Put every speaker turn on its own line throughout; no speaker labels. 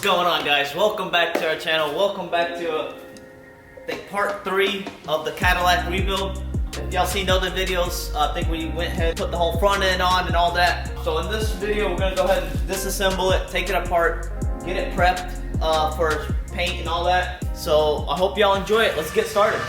going on, guys? Welcome back to our channel. Welcome back to I think part 3 of the Cadillac rebuild. If y'all seen other videos, I think we went ahead and put the whole front end on and all that. So in this video, we're gonna go ahead and disassemble it, take it apart, get it prepped for paint and all that. So I hope y'all enjoy it. Let's get started.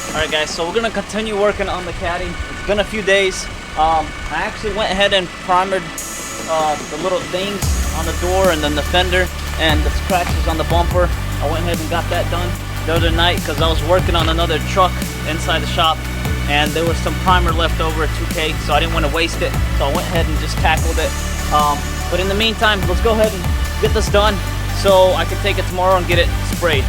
Alright guys, so we're going to continue working on the Caddy. It's been a few days. I actually went ahead and primered the little things on the door and then the fender and the scratches on the bumper. I went ahead and got that done the other night because I was working on another truck inside the shop and there was some primer left over at 2K, so I didn't want to waste it. So I went ahead and just tackled it. But in the meantime, let's go ahead and get this done so I can take it tomorrow and get it sprayed.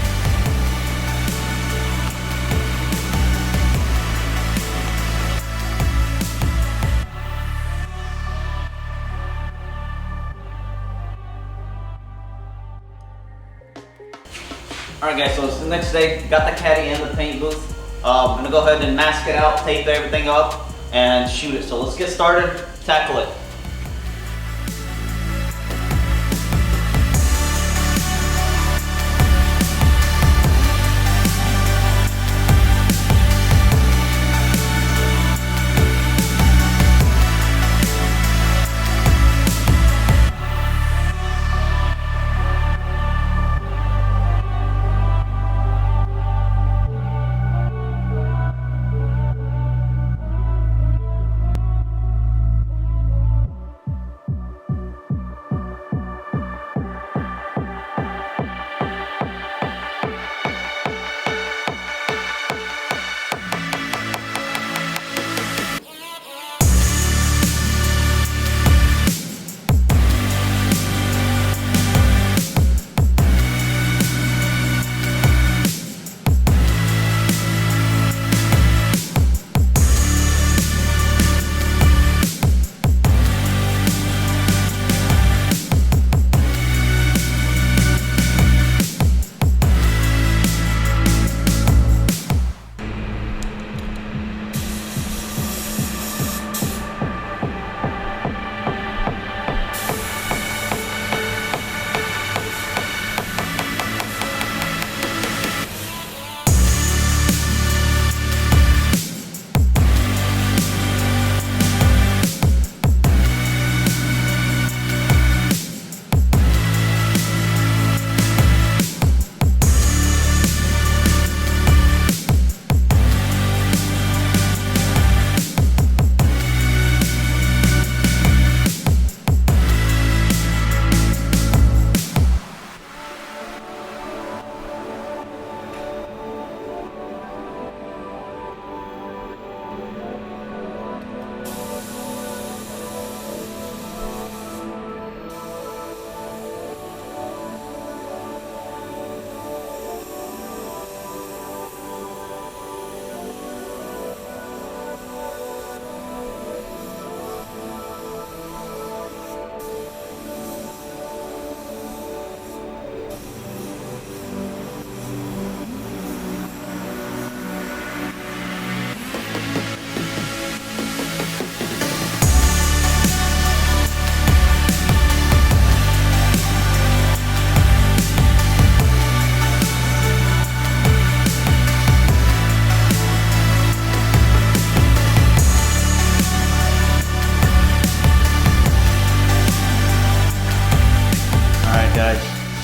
Alright guys, so it's the next day, got the Caddy in the paint booth. I'm going to go ahead and mask it out, tape everything up, and shoot it. So let's get started, tackle it.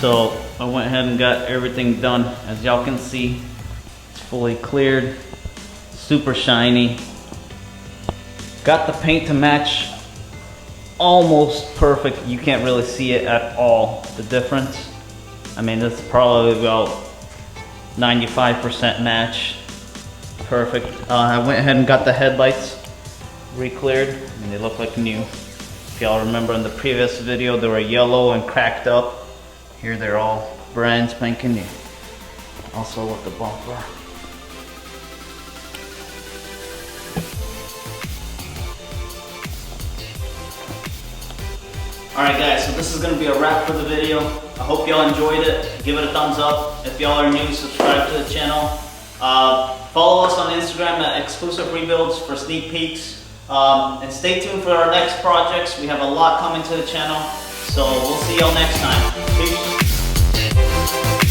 So I went ahead and got everything done. As y'all can see, it's fully cleared, super shiny. Got the paint to match almost perfect. You can't really see it at all, the difference. I mean, that's probably about 95% match. Perfect. I went ahead and got the headlights re-cleared and they look like new. If y'all remember in the previous video, they were yellow and cracked up. Here they're all brand spanking new. Also with the bumper. Alright guys, so this is going to be a wrap for the video. I hope y'all enjoyed it. Give it a thumbs up. If y'all are new, subscribe to the channel. Follow us on Instagram at Exclusive Rebuilds for sneak peeks. And stay tuned for our next projects. We have a lot coming to the channel. So we'll see y'all next time. Peace.